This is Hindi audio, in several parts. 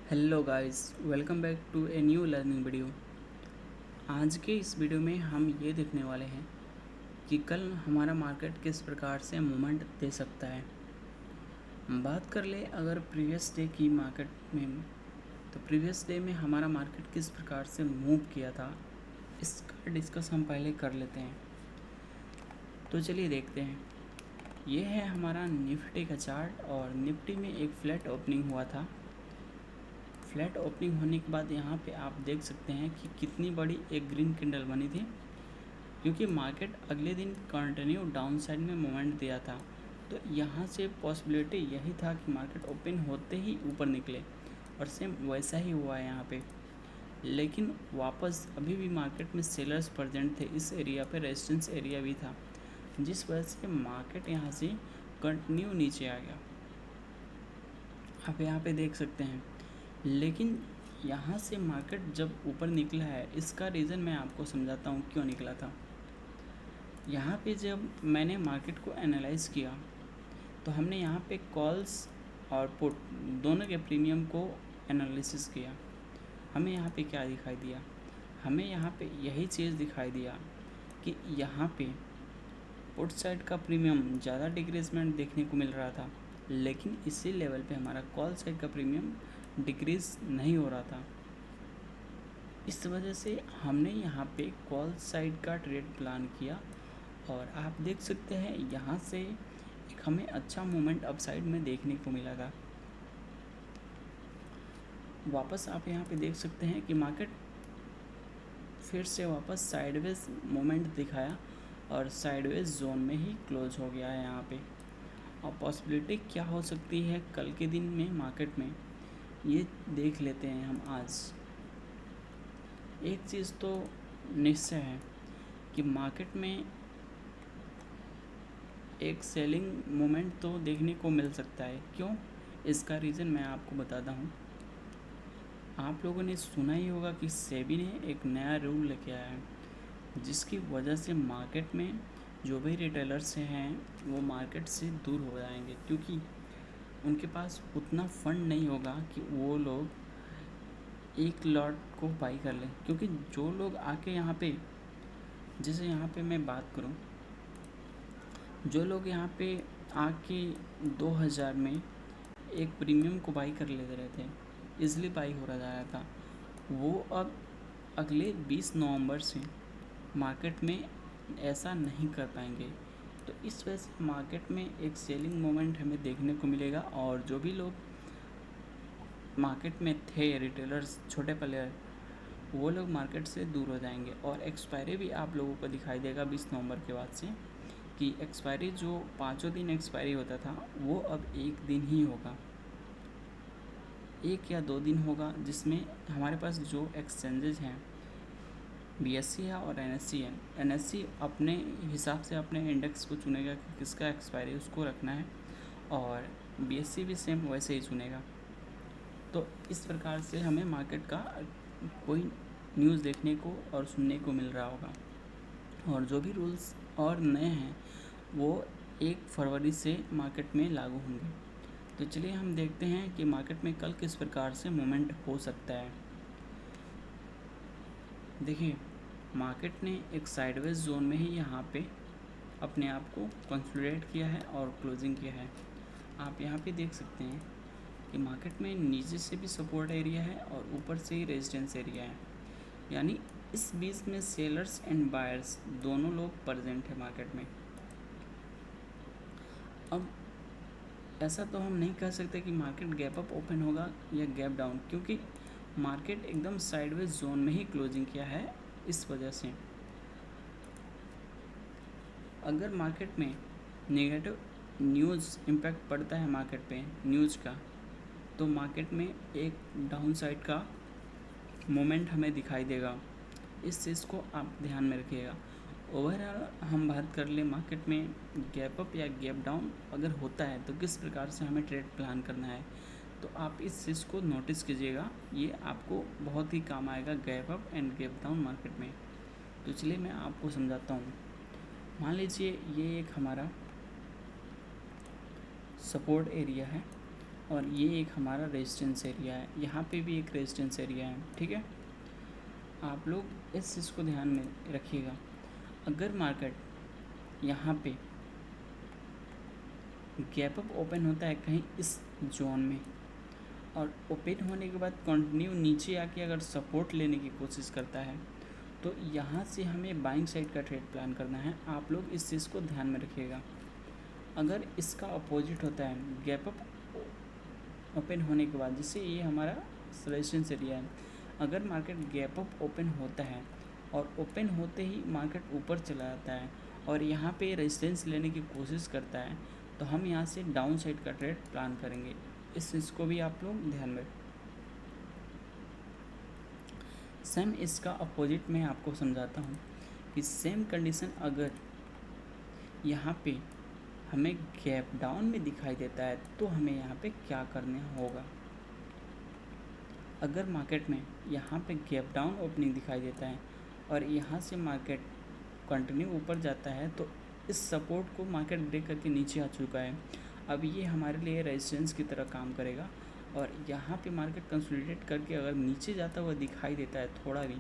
Hello guys, welcome back to a new learning video. आज के इस वीडियो में हम ये देखने वाले हैं कि कल हमारा मार्केट किस प्रकार से मूवमेंट दे सकता है। बात कर ले अगर प्रीवियस डे की मार्केट में, तो प्रीवियस डे में हमारा मार्केट किस प्रकार से मूव किया था, इसका डिस्कस हम पहले कर लेते हैं। तो चलिए देखते हैं। ये है हमारा निफ्टी का चार्ट और निफ्टी में एक फ्लैट ओपनिंग हुआ था। फ्लैट ओपनिंग होने के बाद यहाँ पे आप देख सकते हैं कि कितनी बड़ी एक ग्रीन कैंडल बनी थी, क्योंकि मार्केट अगले दिन कंटिन्यू डाउन साइड में मूवमेंट दिया था। तो यहाँ से पॉसिबिलिटी यही था कि मार्केट ओपन होते ही ऊपर निकले, और सेम वैसा ही हुआ है यहाँ पे। लेकिन वापस अभी भी मार्केट में सेलर्स प्रेजेंट थे, इस एरिया पे रेजिस्टेंस एरिया भी था, जिस वजह से मार्केट यहाँ से कंटिन्यू नीचे आ गया। आप यहाँ पे देख सकते हैं। लेकिन यहाँ से मार्केट जब ऊपर निकला है, इसका रीज़न मैं आपको समझाता हूँ क्यों निकला था। यहाँ पे जब मैंने मार्केट को एनालाइज़ किया, तो हमने यहाँ पे कॉल्स और पुट दोनों के प्रीमियम को एनालिसिस किया। हमें यहाँ पे क्या दिखाई दिया? हमें यहाँ पे यही चीज़ दिखाई दिया कि यहाँ पे पुट साइड का प्रीमियम ज़्यादा डिक्रीजमेंट देखने को मिल रहा था, लेकिन इसी लेवल पे हमारा कॉल साइड का प्रीमियम डिक्रीज़ नहीं हो रहा था। इस वजह से हमने यहाँ पे कॉल साइड का ट्रेड प्लान किया, और आप देख सकते हैं यहाँ से एक हमें अच्छा मूवमेंट अपसाइड में देखने को मिला था। वापस आप यहाँ पे देख सकते हैं कि मार्केट फिर से वापस साइडवेज मूवमेंट दिखाया और साइडवेज जोन में ही क्लोज हो गया है यहाँ पे। और पॉसिबिलिटी क्या हो सकती है कल के दिन में मार्केट में, ये देख लेते हैं हम आज। एक चीज़ तो निश्चय है कि मार्केट में एक सेलिंग मोमेंट तो देखने को मिल सकता है। क्यों? इसका रीज़न मैं आपको बताता हूँ। आप लोगों ने सुना ही होगा कि सेबी ने एक नया रूल लेके आया है, जिसकी वजह से मार्केट में जो भी रिटेलर्स हैं वो मार्केट से दूर हो जाएंगे, क्योंकि उनके पास उतना फंड नहीं होगा कि वो लोग एक लॉट को बाई कर लें। क्योंकि जो लोग आके यहाँ पे, जैसे यहाँ पे मैं बात करूँ, जो लोग यहाँ पे आके 2000 में एक प्रीमियम को बाई कर लेते रहे थे, इजली बाई हो रहा जा रहा था, वो अब अगले 20 नवंबर से मार्केट में ऐसा नहीं कर पाएंगे। तो इस वजह से मार्केट में एक सेलिंग मोमेंट हमें देखने को मिलेगा, और जो भी लोग मार्केट में थे रिटेलर्स, छोटे प्लेयर, वो लोग मार्केट से दूर हो जाएंगे। और एक्सपायरी भी आप लोगों को दिखाई देगा 20 नवंबर के बाद से, कि एक्सपायरी जो 5 दिन एक्सपायरी होता था वो अब 1 दिन ही होगा, 1 या 2 दिन होगा, जिसमें हमारे पास जो एक्सचेंजेज हैं, BSE है और NSE है। NSE अपने हिसाब से अपने इंडेक्स को चुनेगा कि किसका एक्सपायरी उसको रखना है, और BSE भी सेम वैसे ही चुनेगा। तो इस प्रकार से हमें मार्केट का कोई न्यूज़ देखने को और सुनने को मिल रहा होगा। और जो भी रूल्स और नए हैं वो 1 फरवरी से मार्केट में लागू होंगे। तो चलिए हम देखते हैं कि मार्केट में कल किस प्रकार से मूवमेंट हो सकता है। देखिए, मार्केट ने एक साइडवेज जोन में ही यहाँ पे अपने आप को कंसोलिडेट किया है और क्लोजिंग किया है। आप यहाँ पे देख सकते हैं कि मार्केट में नीचे से भी सपोर्ट एरिया है और ऊपर से ही रेजिस्टेंस एरिया है, यानी इस बीच में सेलर्स एंड बायर्स दोनों लोग प्रेजेंट है मार्केट में। अब ऐसा तो हम नहीं कह सकते कि मार्केट गैप अप ओपन होगा या गैप डाउन, क्योंकि मार्केट एकदम साइडवेज जोन में ही क्लोजिंग किया है। इस वजह से अगर मार्केट में नेगेटिव न्यूज़ इम्पैक्ट पड़ता है मार्केट पे न्यूज़ का, तो मार्केट में एक डाउन साइड का मोमेंट हमें दिखाई देगा। इस चीज़ को आप ध्यान में रखिएगा। ओवरऑल हम बात कर ले मार्केट में गैप अप या गैप डाउन अगर होता है तो किस प्रकार से हमें ट्रेड प्लान करना है, तो आप इस चीज़ को नोटिस कीजिएगा। ये आपको बहुत ही काम आएगा gap up and gap down market में। तो चलिए मैं आपको समझाता हूँ। मान लीजिए ये एक हमारा सपोर्ट एरिया है, और ये एक हमारा रेजिस्टेंस एरिया है, यहाँ पे भी एक रेजिस्टेंस एरिया है। ठीक है, आप लोग इस चीज़ को ध्यान में रखिएगा। अगर मार्केट यहाँ पे गैप अप ओपन होता है कहीं इस जोन में और ओपन होने के बाद कंटिन्यू नीचे आके अगर सपोर्ट लेने की कोशिश करता है तो यहाँ से हमें बाइंग साइड का ट्रेड प्लान करना है। आप लोग इस चीज़ को ध्यान में रखिएगा। अगर इसका अपोजिट होता है गैप अप ओपन होने के बाद, जैसे ये हमारा रेजिस्टेंस एरिया है, अगर मार्केट गैप अप ओपन होता है और ओपन होते ही मार्केट ऊपर चला जाता है और यहाँ पे रेजिस्टेंस लेने की कोशिश करता है तो हम यहाँ से डाउन साइड का ट्रेड प्लान करेंगे। इस चीज़ को भी आप लोग ध्यान में। सेम इसका अपोजिट मैं आपको समझाता हूँ कि सेम कंडीशन अगर यहाँ पे हमें गैप डाउन में दिखाई देता है तो हमें यहाँ पे क्या करना होगा। अगर मार्केट में यहाँ पे गैप डाउन ओपनिंग दिखाई देता है और यहाँ से मार्केट कंटिन्यू ऊपर जाता है तो इस सपोर्ट को मार्केट ब्रेक करके नीचे आ चुका है। अब ये हमारे लिए रेजिस्टेंस की तरह काम करेगा और यहाँ पे मार्केट कंसोलिडेट करके अगर नीचे जाता हुआ दिखाई देता है थोड़ा भी,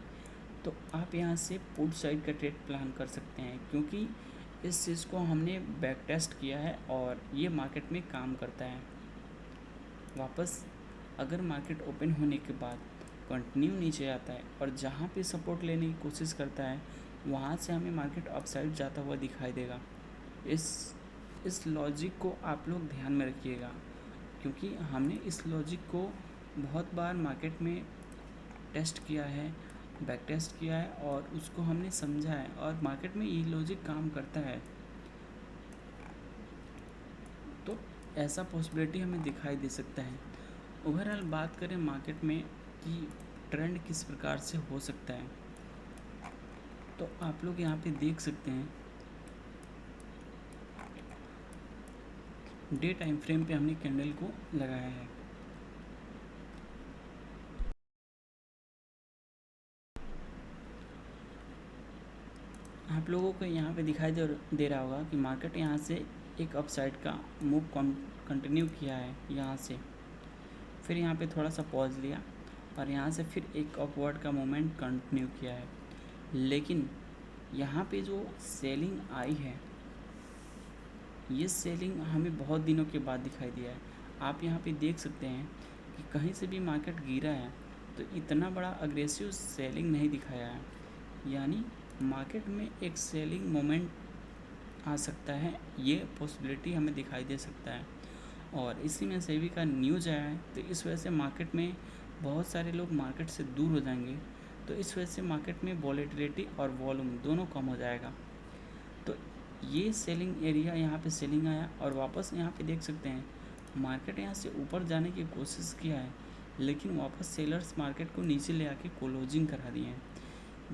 तो आप यहाँ से पुट साइड का ट्रेड प्लान कर सकते हैं, क्योंकि इस चीज़ को हमने बैक टेस्ट किया है और ये मार्केट में काम करता है। वापस अगर मार्केट ओपन होने के बाद कंटिन्यू नीचे आता है और जहाँ पे सपोर्ट लेने की कोशिश करता है वहाँ से हमें मार्केट अपसाइड जाता हुआ दिखाई देगा। इस लॉजिक को आप लोग ध्यान में रखिएगा, क्योंकि हमने इस लॉजिक को बहुत बार मार्केट में टेस्ट किया है, बैक टेस्ट किया है और उसको हमने समझा है और मार्केट में ये लॉजिक काम करता है। तो ऐसा पॉसिबिलिटी हमें दिखाई दे सकता है। ओवरऑल बात करें मार्केट में कि ट्रेंड किस प्रकार से हो सकता है, तो आप लोग यहाँ पे देख सकते हैं डे टाइम फ्रेम पे हमने कैंडल को लगाया है। आप लोगों को यहाँ पे दिखाई दे रहा होगा कि मार्केट यहाँ से एक अपसाइड का मूव कंटिन्यू किया है यहाँ से, फिर यहाँ पे थोड़ा सा पॉज लिया और यहाँ से फिर एक अपवर्ड का मोमेंट कंटिन्यू किया है। लेकिन यहाँ पे जो सेलिंग आई है, ये सेलिंग हमें बहुत दिनों के बाद दिखाई दिया है। आप यहाँ पे देख सकते हैं कि कहीं से भी मार्केट गिरा है तो इतना बड़ा अग्रेसिव सेलिंग नहीं दिखाया है, यानी मार्केट में एक सेलिंग मोमेंट आ सकता है, ये पॉसिबिलिटी हमें दिखाई दे सकता है। और इसी में सेबी का न्यूज़ आया है तो इस वजह से मार्केट में बहुत सारे लोग मार्केट से दूर हो जाएंगे, तो इस वजह से मार्केट में वॉलेटिलिटी और वॉल्यूम दोनों कम हो जाएगा। तो ये सेलिंग एरिया, यहाँ पे सेलिंग आया और वापस यहाँ पे देख सकते हैं मार्केट यहाँ से ऊपर जाने की कोशिश किया है, लेकिन वापस सेलर्स मार्केट को नीचे ले आके क्लोजिंग करा दिए हैं।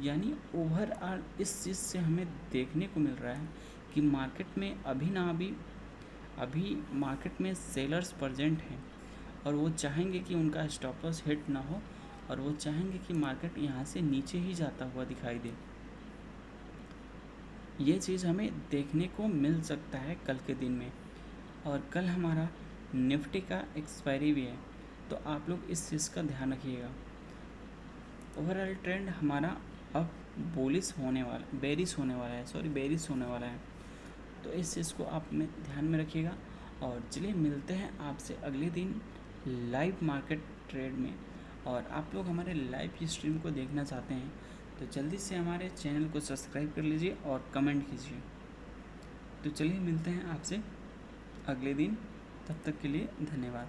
यानी ओवरऑल इस चीज़ से हमें देखने को मिल रहा है कि मार्केट में अभी मार्केट में सेलर्स प्रेजेंट हैं और वो चाहेंगे कि उनका स्टॉप लॉस हिट ना हो और वो चाहेंगे कि मार्केट यहाँ से नीचे ही जाता हुआ दिखाई दे। ये चीज़ हमें देखने को मिल सकता है कल के दिन में। और कल हमारा निफ्टी का एक्सपायरी भी है, तो आप लोग इस चीज़ का ध्यान रखिएगा। ओवरऑल ट्रेंड हमारा अब बेरिश होने वाला है, तो इस चीज़ को आप में ध्यान में रखिएगा। और चलिए मिलते हैं आपसे अगले दिन लाइव मार्केट ट्रेड में। और आप लोग हमारे लाइव स्ट्रीम को देखना चाहते हैं तो जल्दी से हमारे चैनल को सब्सक्राइब कर लीजिए और कमेंट कीजिए। तो चलिए मिलते हैं आपसे अगले दिन, तब तक के लिए धन्यवाद।